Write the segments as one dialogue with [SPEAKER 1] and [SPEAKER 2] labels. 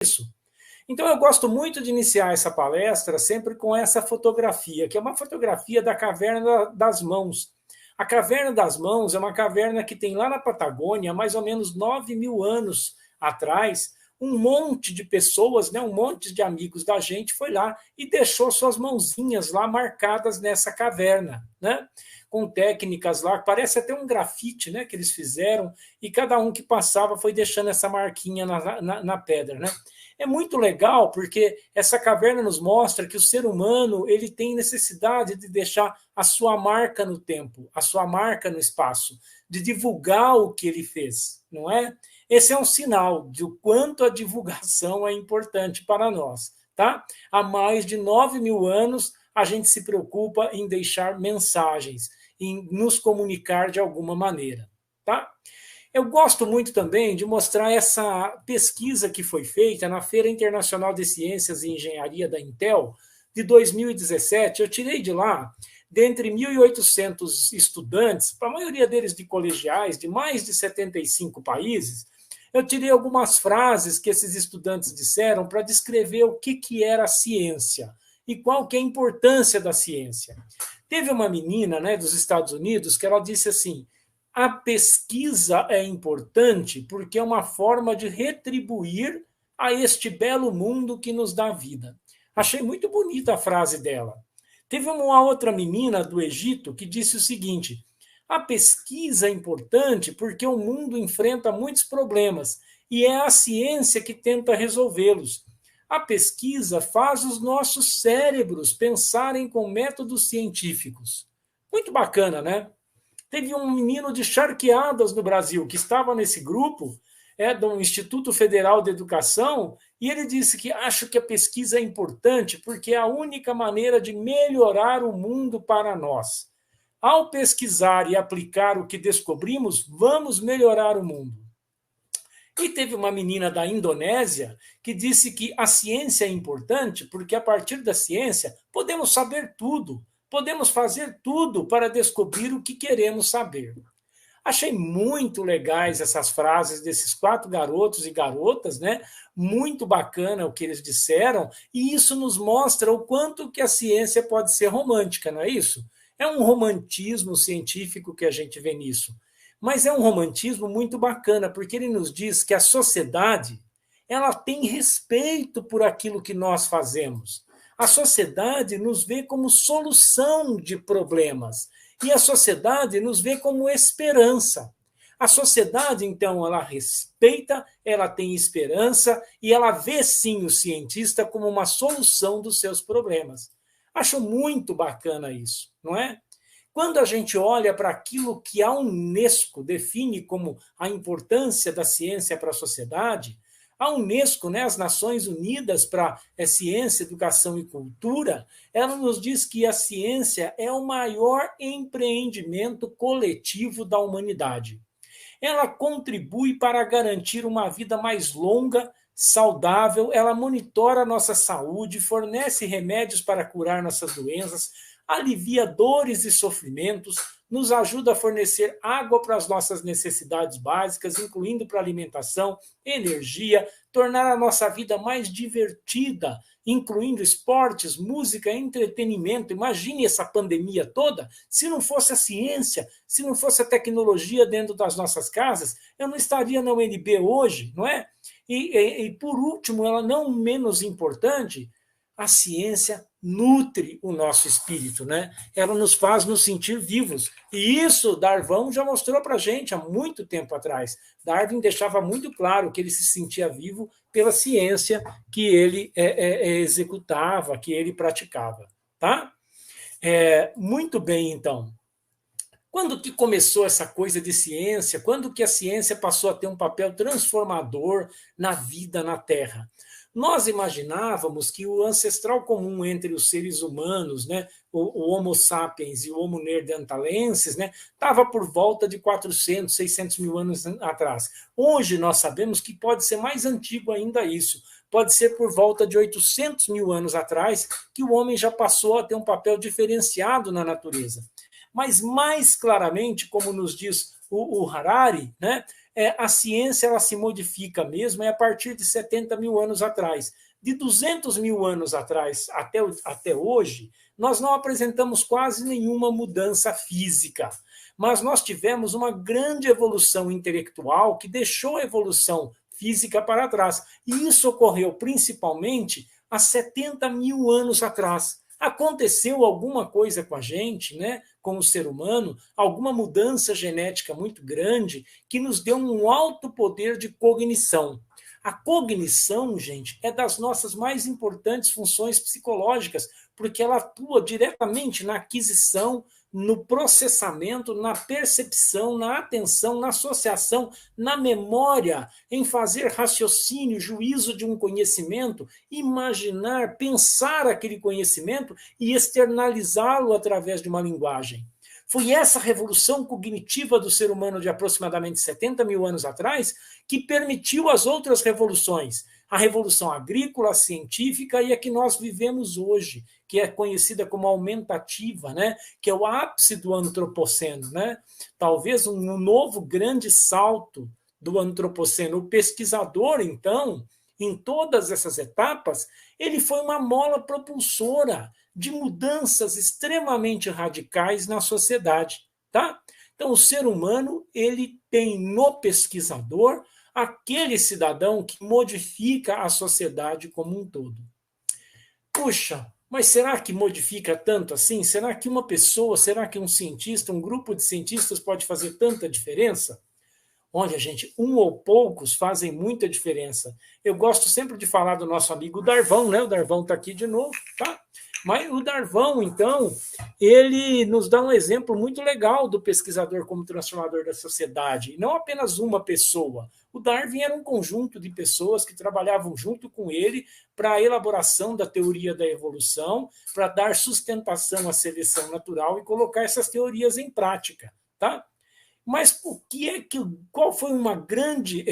[SPEAKER 1] isso. Então, eu gosto muito de iniciar essa palestra sempre com essa fotografia, que é uma fotografia da Caverna das Mãos. A Caverna das Mãos é uma caverna que tem lá na Patagônia, mais ou menos 9.000 anos atrás, um monte de pessoas, né, um monte de amigos da gente foi lá e deixou suas mãozinhas lá marcadas nessa caverna, né? Com técnicas lá, parece até um grafite, né, que eles fizeram, e cada um que passava foi deixando essa marquinha na pedra, né? É muito legal porque essa caverna nos mostra que o ser humano ele tem necessidade de deixar a sua marca no tempo, a sua marca no espaço, de divulgar o que ele fez, não é? Esse é um sinal de o quanto a divulgação é importante para nós, tá? Há mais de 9.000 anos a gente se preocupa em deixar mensagens, em nos comunicar de alguma maneira, tá? Eu gosto muito também de mostrar essa pesquisa que foi feita na Feira Internacional de Ciências e Engenharia da Intel, de 2017. Eu tirei de lá, dentre 1.800 estudantes, a maioria deles de colegiais, de mais de 75 países, eu tirei algumas frases que esses estudantes disseram para descrever o que era a ciência e qual que é a importância da ciência. Teve uma menina, né, dos Estados Unidos que ela disse assim: a pesquisa é importante porque é uma forma de retribuir a este belo mundo que nos dá vida. Achei muito bonita a frase dela. Teve uma outra menina do Egito que disse o seguinte: a pesquisa é importante porque o mundo enfrenta muitos problemas e é a ciência que tenta resolvê-los. A pesquisa faz os nossos cérebros pensarem com métodos científicos. Muito bacana, né? Teve um menino de Charqueadas no Brasil que estava nesse grupo, do Instituto Federal de Educação, e ele disse que acha que a pesquisa é importante porque é a única maneira de melhorar o mundo para nós. Ao pesquisar e aplicar o que descobrimos, vamos melhorar o mundo. E teve uma menina da Indonésia que disse que a ciência é importante porque a partir da ciência podemos saber tudo, podemos fazer tudo para descobrir o que queremos saber. Achei muito legais essas frases desses 4 garotos e garotas, né? Muito bacana o que eles disseram, e isso nos mostra o quanto que a ciência pode ser romântica, não é isso? É um romantismo científico que a gente vê nisso. Mas é um romantismo muito bacana, porque ele nos diz que a sociedade ela tem respeito por aquilo que nós fazemos. A sociedade nos vê como solução de problemas. E a sociedade nos vê como esperança. A sociedade, então, ela respeita, ela tem esperança e ela vê, sim, o cientista como uma solução dos seus problemas. Acho muito bacana isso, não é? Quando a gente olha para aquilo que a Unesco define como a importância da ciência para a sociedade, a Unesco, né, as Nações Unidas para Ciência, Educação e Cultura, ela nos diz que a ciência é o maior empreendimento coletivo da humanidade. Ela contribui para garantir uma vida mais longa, saudável, ela monitora a nossa saúde, fornece remédios para curar nossas doenças, alivia dores e sofrimentos, nos ajuda a fornecer água para as nossas necessidades básicas, incluindo para alimentação, energia, tornar a nossa vida mais divertida, incluindo esportes, música, entretenimento. Imagine essa pandemia toda, se não fosse a ciência, se não fosse a tecnologia dentro das nossas casas, eu não estaria na UNB hoje, não é? E por último, ela não menos importante, a ciência nutre o nosso espírito, né? Ela nos faz nos sentir vivos. E isso Darwin já mostrou para a gente há muito tempo atrás. Darwin deixava muito claro que ele se sentia vivo pela ciência que ele executava, que ele praticava. Tá? Muito bem, então. Quando que começou essa coisa de ciência? Quando que a ciência passou a ter um papel transformador na vida na Terra? Nós imaginávamos que o ancestral comum entre os seres humanos, né, o Homo sapiens e o Homo neanderthalensis, né, estava por volta de 400, 600 mil anos atrás. Hoje nós sabemos que pode ser mais antigo ainda isso. Pode ser por volta de 800 mil anos atrás que o homem já passou a ter um papel diferenciado na natureza. Mas mais claramente, como nos diz o Harari, né, a ciência ela se modifica mesmo a partir de 70 mil anos atrás. De 200 mil anos atrás até hoje, nós não apresentamos quase nenhuma mudança física, mas nós tivemos uma grande evolução intelectual que deixou a evolução física para trás. E isso ocorreu principalmente há 70 mil anos atrás. Aconteceu alguma coisa com a gente, né, com o ser humano, alguma mudança genética muito grande que nos deu um alto poder de cognição. A cognição, gente, é das nossas mais importantes funções psicológicas, porque ela atua diretamente na aquisição, no processamento, na percepção, na atenção, na associação, na memória, em fazer raciocínio, juízo de um conhecimento, imaginar, pensar aquele conhecimento e externalizá-lo através de uma linguagem. Foi essa revolução cognitiva do ser humano de aproximadamente 70 mil anos atrás que permitiu as outras revoluções. A revolução agrícola, a científica e a que nós vivemos hoje, que é conhecida como aumentativa, né? Que é o ápice do antropoceno. Né? Talvez um novo grande salto do antropoceno. O pesquisador, então, em todas essas etapas, ele foi uma mola propulsora de mudanças extremamente radicais na sociedade. Tá? Então, o ser humano ele tem no pesquisador aquele cidadão que modifica a sociedade como um todo. Puxa, mas será que modifica tanto assim? Será que uma pessoa, será que um cientista, um grupo de cientistas pode fazer tanta diferença? Olha, gente, um ou poucos fazem muita diferença. Eu gosto sempre de falar do nosso amigo Darvão, né? O Darvão está aqui de novo, tá? Mas o Darvão, então, ele nos dá um exemplo muito legal do pesquisador como transformador da sociedade. E não apenas uma pessoa. O Darwin era um conjunto de pessoas que trabalhavam junto com ele para a elaboração da teoria da evolução, para dar sustentação à seleção natural e colocar essas teorias em prática, tá? Mas qual foi uma grande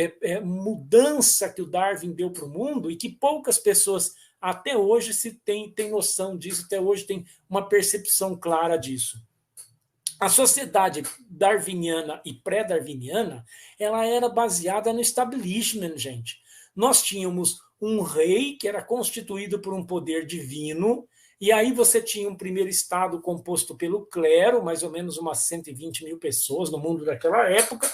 [SPEAKER 1] mudança que o Darwin deu para o mundo e que poucas pessoas até hoje têm noção disso, até hoje tem uma percepção clara disso? A sociedade darwiniana e pré-darwiniana, ela era baseada no establishment, gente. Nós tínhamos um rei que era constituído por um poder divino, e aí você tinha um primeiro estado composto pelo clero, mais ou menos umas 120 mil pessoas no mundo daquela época.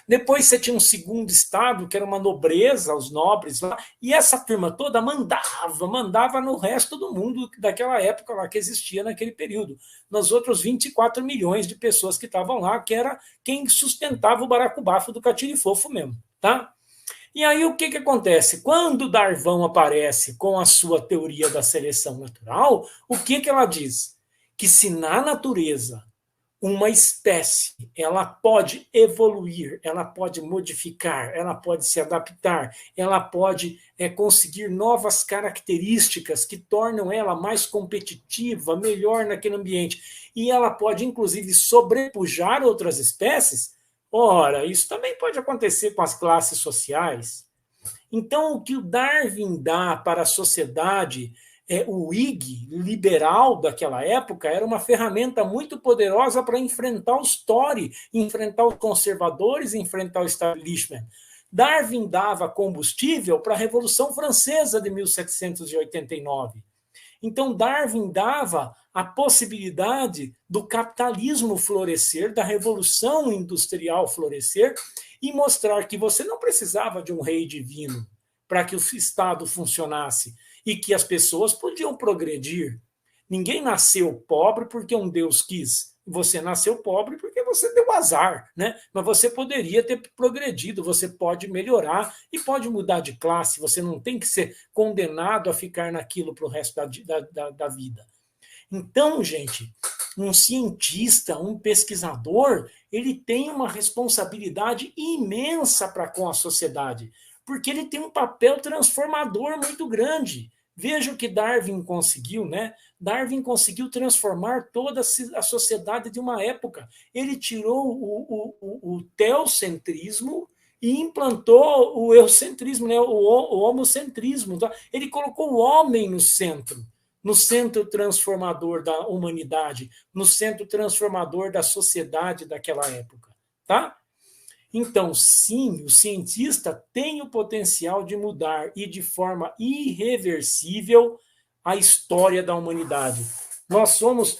[SPEAKER 1] Depois você tinha um segundo estado, que era uma nobreza, os nobres lá, e essa turma toda mandava no resto do mundo daquela época lá que existia naquele período. Nos outros 24 milhões de pessoas que estavam lá, que era quem sustentava o baracubafo do catirifofo mesmo, tá? E aí o que acontece? Quando Darwin aparece com a sua teoria da seleção natural, o que ela diz? Que se na natureza uma espécie ela pode evoluir, ela pode modificar, ela pode se adaptar, ela pode conseguir novas características que tornam ela mais competitiva, melhor naquele ambiente, e ela pode inclusive sobrepujar outras espécies. Ora, isso também pode acontecer com as classes sociais. Então, o que o Darwin dá para a sociedade, o IG liberal daquela época, era uma ferramenta muito poderosa para enfrentar os Tory, enfrentar os conservadores, enfrentar o establishment. Darwin dava combustível para a Revolução Francesa de 1789. Então, Darwin dava a possibilidade do capitalismo florescer, da revolução industrial florescer, e mostrar que você não precisava de um rei divino para que o Estado funcionasse e que as pessoas podiam progredir. Ninguém nasceu pobre porque um Deus quis. Você nasceu pobre porque você deu azar, né? Mas você poderia ter progredido, você pode melhorar e pode mudar de classe. Você não tem que ser condenado a ficar naquilo para o resto da vida. Então, gente, um cientista, um pesquisador, ele tem uma responsabilidade imensa para com a sociedade, porque ele tem um papel transformador muito grande. Veja o que Darwin conseguiu, né? Darwin conseguiu transformar toda a sociedade de uma época. Ele tirou o teocentrismo e implantou o eocentrismo, né? o homocentrismo. Tá? Ele colocou o homem no centro transformador da humanidade, no centro transformador da sociedade daquela época. Tá? Então, sim, o cientista tem o potencial de mudar e de forma irreversível a história da humanidade. Nós somos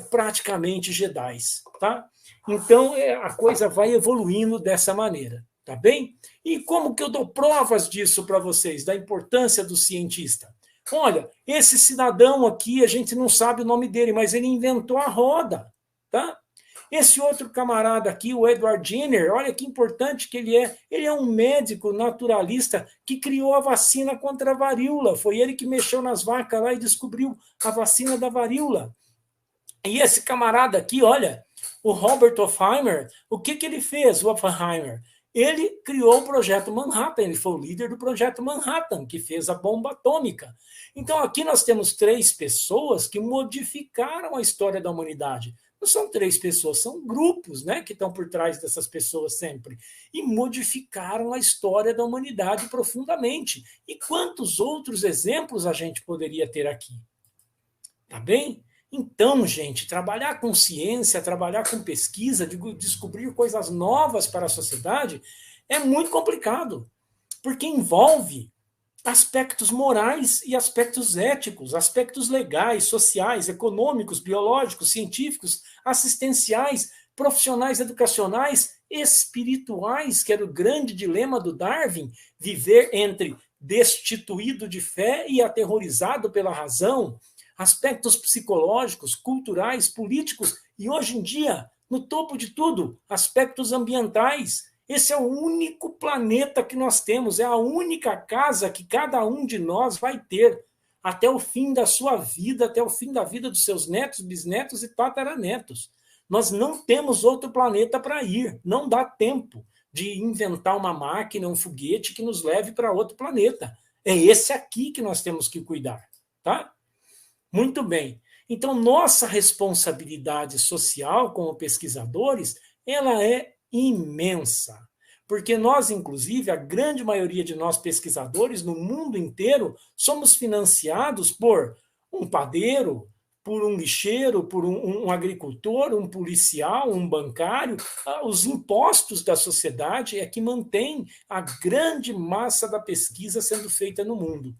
[SPEAKER 1] praticamente Jedis, tá? Então, a coisa vai evoluindo dessa maneira, tá bem? E como que eu dou provas disso para vocês, da importância do cientista? Olha, esse cidadão aqui, a gente não sabe o nome dele, mas ele inventou a roda, tá? Esse outro camarada aqui, o Edward Jenner, olha que importante que ele é. Ele é um médico naturalista que criou a vacina contra a varíola. Foi ele que mexeu nas vacas lá e descobriu a vacina da varíola. E esse camarada aqui, olha, o Robert Oppenheimer, o que ele fez, o Oppenheimer? Ele criou o projeto Manhattan, ele foi o líder do projeto Manhattan, que fez a bomba atômica. Então aqui nós temos 3 pessoas que modificaram a história da humanidade. Não são 3 pessoas, são grupos, né, que estão por trás dessas pessoas sempre. E modificaram a história da humanidade profundamente. E quantos outros exemplos a gente poderia ter aqui? Tá bem? Então, gente, trabalhar com ciência, trabalhar com pesquisa, descobrir coisas novas para a sociedade é muito complicado, porque envolve aspectos morais e aspectos éticos, aspectos legais, sociais, econômicos, biológicos, científicos, assistenciais, profissionais educacionais, espirituais, que era o grande dilema do Darwin, viver entre destituído de fé e aterrorizado pela razão, aspectos psicológicos, culturais, políticos e, hoje em dia, no topo de tudo, aspectos ambientais. Esse é o único planeta que nós temos, é a única casa que cada um de nós vai ter até o fim da sua vida, até o fim da vida dos seus netos, bisnetos e tataranetos. Nós não temos outro planeta para ir, não dá tempo de inventar uma máquina, um foguete que nos leve para outro planeta. É esse aqui que nós temos que cuidar, tá? Muito bem. Então, nossa responsabilidade social como pesquisadores, ela é imensa. Porque nós, inclusive, a grande maioria de nós pesquisadores no mundo inteiro, somos financiados por um padeiro, por um lixeiro, por um agricultor, um policial, um bancário. Os impostos da sociedade é que mantém a grande massa da pesquisa sendo feita no mundo.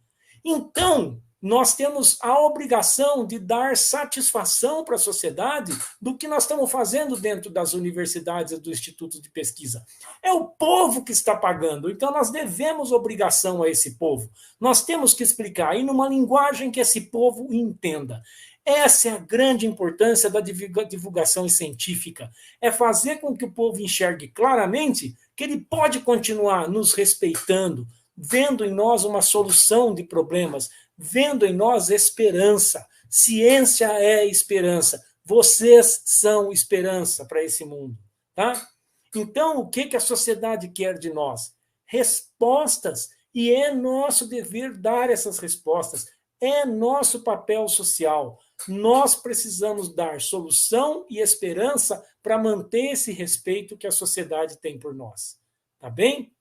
[SPEAKER 1] Então, nós temos a obrigação de dar satisfação para a sociedade do que nós estamos fazendo dentro das universidades e do Instituto de Pesquisa. É o povo que está pagando, então nós devemos obrigação a esse povo. Nós temos que explicar aí numa linguagem que esse povo entenda. Essa é a grande importância da divulgação científica, é fazer com que o povo enxergue claramente que ele pode continuar nos respeitando, vendo em nós uma solução de problemas, vendo em nós esperança. Ciência é esperança. Vocês são esperança para esse mundo, tá? Então, o que a sociedade quer de nós? Respostas. E é nosso dever dar essas respostas. É nosso papel social. Nós precisamos dar solução e esperança para manter esse respeito que a sociedade tem por nós. Tá bem?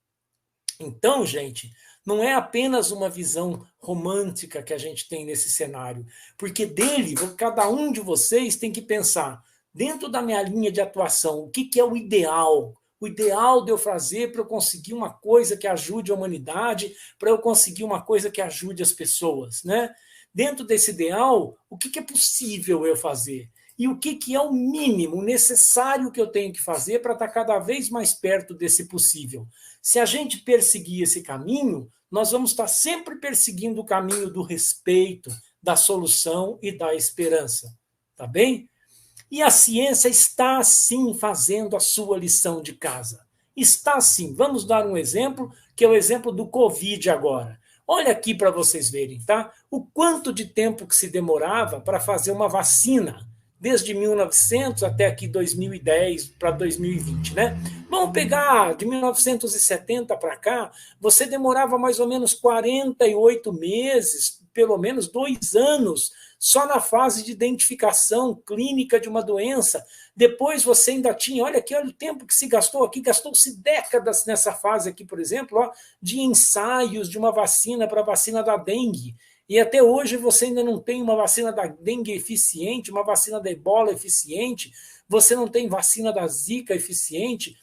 [SPEAKER 1] Então, gente, não é apenas uma visão romântica que a gente tem nesse cenário, porque dele, cada um de vocês tem que pensar, dentro da minha linha de atuação, o que é o ideal? O ideal de eu fazer para eu conseguir uma coisa que ajude a humanidade, para eu conseguir uma coisa que ajude as pessoas, né? Dentro desse ideal, o que é possível eu fazer? E o que é o mínimo necessário que eu tenho que fazer para estar cada vez mais perto desse possível? Se a gente perseguir esse caminho, nós vamos estar sempre perseguindo o caminho do respeito, da solução e da esperança. Tá bem? E a ciência está, sim, fazendo a sua lição de casa. Está, sim. Vamos dar um exemplo, que é o exemplo do Covid agora. Olha aqui para vocês verem, tá? O quanto de tempo que se demorava para fazer uma vacina, desde 1900 até aqui 2010 para 2020, né? Vamos pegar de 1970 para cá, você demorava mais ou menos 48 meses, pelo menos 2 anos, só na fase de identificação clínica de uma doença. Depois você ainda tinha, olha aqui, olha o tempo que se gastou aqui, gastou-se décadas nessa fase aqui, por exemplo, ó, de ensaios de uma vacina para a vacina da dengue. E até hoje você ainda não tem uma vacina da dengue eficiente, uma vacina da ebola eficiente, você não tem vacina da zika eficiente.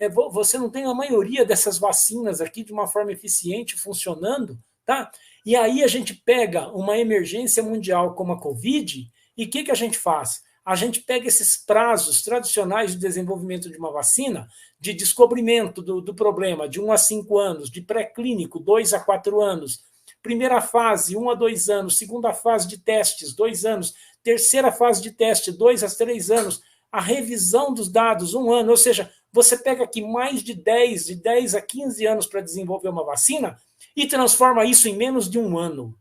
[SPEAKER 1] você não tem a maioria dessas vacinas aqui de uma forma eficiente funcionando, tá? E aí a gente pega uma emergência mundial como a Covid, e o que a gente faz? A gente pega esses prazos tradicionais de desenvolvimento de uma vacina, de descobrimento do problema, de 1 a 5 anos, de pré-clínico, 2 a 4 anos, primeira fase, 1 a 2 anos, segunda fase de testes, 2 anos, terceira fase de teste, 2 a 3 anos, a revisão dos dados, 1 ano, ou seja, você pega aqui mais de 10 a 15 anos para desenvolver uma vacina e transforma isso em menos de 1 ano,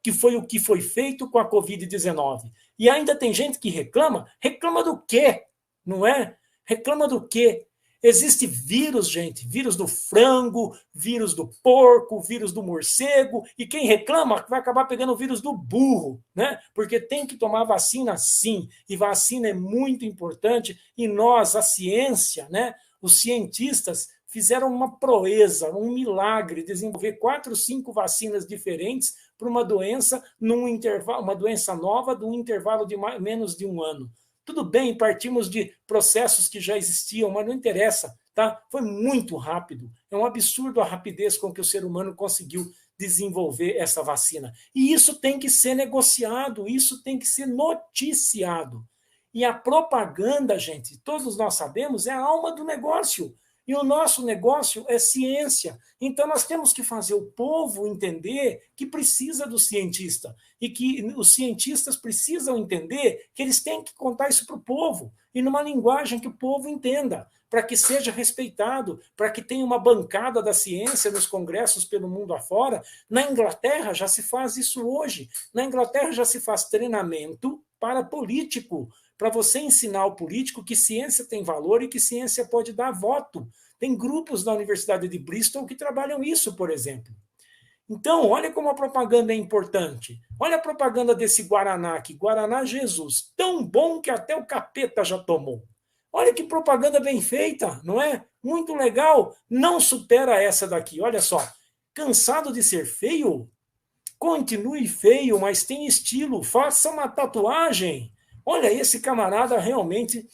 [SPEAKER 1] que foi o que foi feito com a Covid-19. E ainda tem gente que reclama do quê? Não é? Reclama do quê? Existe vírus, gente, vírus do frango, vírus do porco, vírus do morcego, e quem reclama vai acabar pegando o vírus do burro, né? Porque tem que tomar vacina sim, e vacina é muito importante, e nós, a ciência, né, os cientistas fizeram uma proeza, um milagre, desenvolver 4, 5 vacinas diferentes para uma doença num intervalo, uma doença nova, num intervalo de menos de 1 ano. Tudo bem, partimos de processos que já existiam, mas não interessa, tá? Foi muito rápido. É um absurdo a rapidez com que o ser humano conseguiu desenvolver essa vacina. E isso tem que ser negociado, isso tem que ser noticiado. E a propaganda, gente, todos nós sabemos, é a alma do negócio. E o nosso negócio é ciência. Então, nós temos que fazer o povo entender que precisa do cientista. E que os cientistas precisam entender que eles têm que contar isso para o povo. E numa linguagem que o povo entenda, para que seja respeitado, para que tenha uma bancada da ciência nos congressos pelo mundo afora. Na Inglaterra já se faz isso hoje. Na Inglaterra já se faz treinamento para político, para você ensinar ao político que ciência tem valor e que ciência pode dar voto. Tem grupos na Universidade de Bristol que trabalham isso, por exemplo. Então, olha como a propaganda é importante. Olha a propaganda desse Guaraná aqui, Guaraná Jesus, tão bom que até o capeta já tomou. Olha que propaganda bem feita, não é? Muito legal. Não supera essa daqui, olha só. Cansado de ser feio? Continue feio, mas tem estilo. Faça uma tatuagem. Olha, esse camarada realmente,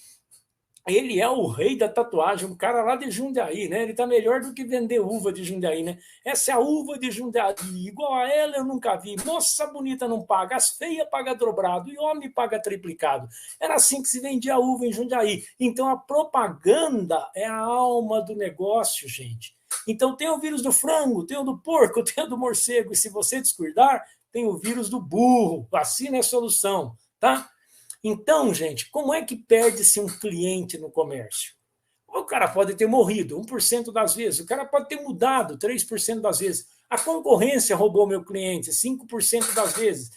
[SPEAKER 1] ele é o rei da tatuagem, um cara lá de Jundiaí, né? Ele tá melhor do que vender uva de Jundiaí, né? Essa é a uva de Jundiaí, igual a ela eu nunca vi. Moça bonita não paga, as feias paga dobrado e homem paga triplicado. Era assim que se vendia a uva em Jundiaí. Então a propaganda é a alma do negócio, gente. Então tem o vírus do frango, tem o do porco, tem o do morcego, e se você descuidar, tem o vírus do burro. Vacina é a solução, tá? Então, gente, como é que perde-se um cliente no comércio? O cara pode ter morrido 1% das vezes, o cara pode ter mudado 3% das vezes, a concorrência roubou meu cliente 5% das vezes,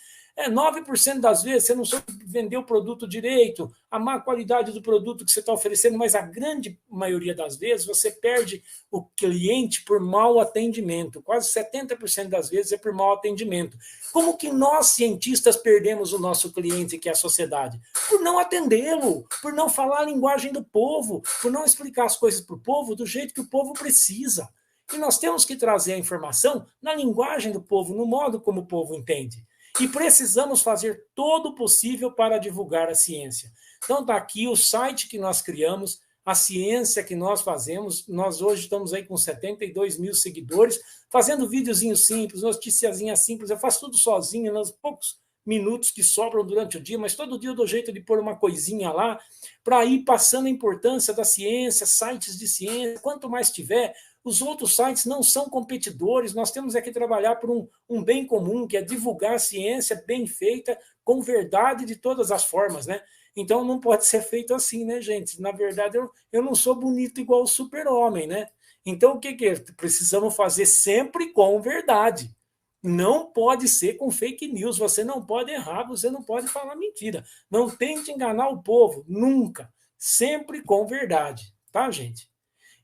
[SPEAKER 1] 9% das vezes você não soube vender o produto direito, a má qualidade do produto que você está oferecendo, mas a grande maioria das vezes você perde o cliente por mau atendimento, quase 70% das vezes é por mau atendimento. Como que nós, cientistas, perdemos o nosso cliente, que é a sociedade? Por não atendê-lo, por não falar a linguagem do povo, por não explicar as coisas para o povo do jeito que o povo precisa. E nós temos que trazer a informação na linguagem do povo, no modo como o povo entende. E precisamos fazer todo o possível para divulgar a ciência. Então está aqui o site que nós criamos, a ciência que nós fazemos. Nós hoje estamos aí com 72 mil seguidores, fazendo videozinhos simples, noticiazinhas simples. Eu faço tudo sozinho, nos poucos minutos que sobram durante o dia, mas todo dia eu dou jeito de pôr uma coisinha lá, para ir passando a importância da ciência, sites de ciência. Quanto mais tiver, os outros sites não são competidores, nós temos que trabalhar por um bem comum, que é divulgar a ciência bem feita, com verdade de todas as formas, né? Então não pode ser feito assim, né, gente? Na verdade, eu não sou bonito igual o super-homem, né? Então o que precisamos fazer sempre com verdade. Não pode ser com fake news, você não pode errar, você não pode falar mentira. Não tente enganar o povo, nunca. Sempre com verdade, tá, gente?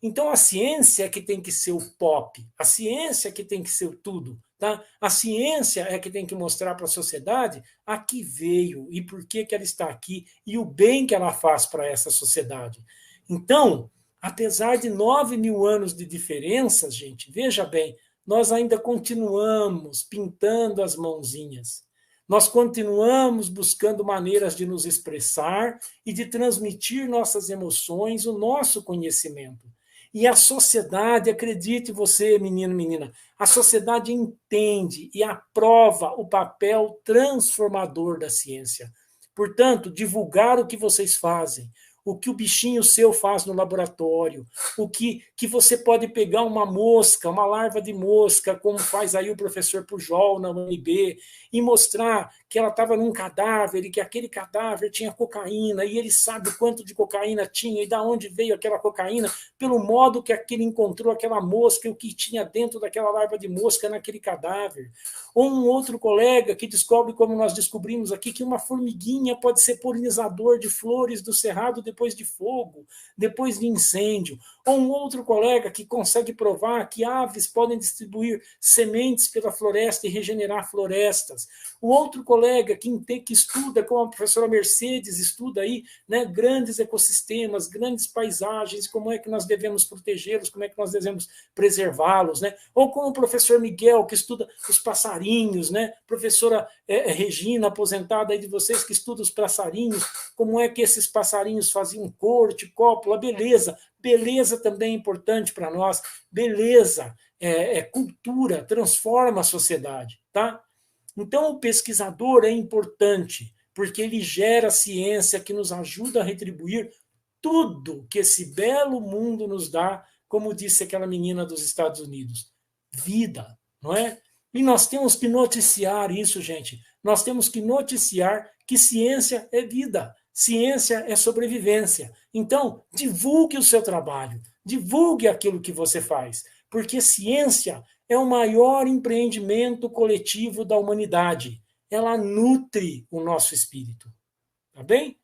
[SPEAKER 1] Então a ciência é que tem que ser o pop, a ciência é que tem que ser o tudo, tá? A ciência é que tem que mostrar para a sociedade a que veio e por que ela está aqui e o bem que ela faz para essa sociedade. Então, apesar de 9 mil anos de diferenças, gente, veja bem, nós ainda continuamos pintando as mãozinhas. Nós continuamos buscando maneiras de nos expressar e de transmitir nossas emoções, o nosso conhecimento. E a sociedade, acredite você, menino, menina, a sociedade entende e aprova o papel transformador da ciência. Portanto, divulgar o que vocês fazem, o que o bichinho seu faz no laboratório, que você pode pegar uma mosca, uma larva de mosca, como faz aí o professor Pujol na UNB, e mostrar que ela estava num cadáver e que aquele cadáver tinha cocaína, e ele sabe quanto de cocaína tinha e de onde veio aquela cocaína, pelo modo que ele encontrou aquela mosca e o que tinha dentro daquela larva de mosca naquele cadáver. Ou um outro colega que descobre, como nós descobrimos aqui, que uma formiguinha pode ser polinizador de flores do cerrado depois de fogo, depois de incêndio. Ou um outro colega que consegue provar que aves podem distribuir sementes pela floresta e regenerar florestas. O outro colega que estuda, como a professora Mercedes estuda aí, né, grandes ecossistemas, grandes paisagens, como é que nós devemos protegê-los, como é que nós devemos preservá-los, né? Ou como o professor Miguel, que estuda os passarinhos, né? Professora Regina, aposentada aí de vocês, que estuda os passarinhos, como é que esses passarinhos faziam corte, cópula, beleza. Beleza também é importante para nós. Beleza cultura, transforma a sociedade, tá? Então, o pesquisador é importante, porque ele gera ciência que nos ajuda a retribuir tudo que esse belo mundo nos dá, como disse aquela menina dos Estados Unidos. Vida, não é? E nós temos que noticiar isso, gente. Nós temos que noticiar que ciência é vida, ciência é sobrevivência. Então, divulgue o seu trabalho, divulgue aquilo que você faz, porque ciência é o maior empreendimento coletivo da humanidade. Ela nutre o nosso espírito. Tá bem?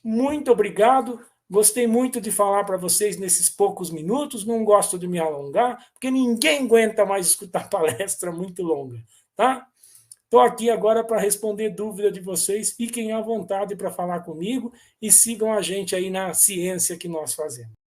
[SPEAKER 1] Muito obrigado. Gostei muito de falar para vocês nesses poucos minutos. Não gosto de me alongar, porque ninguém aguenta mais escutar palestra muito longa. Tá? Estou aqui agora para responder dúvida de vocês. Fiquem à vontade para falar comigo e sigam a gente aí na ciência que nós fazemos.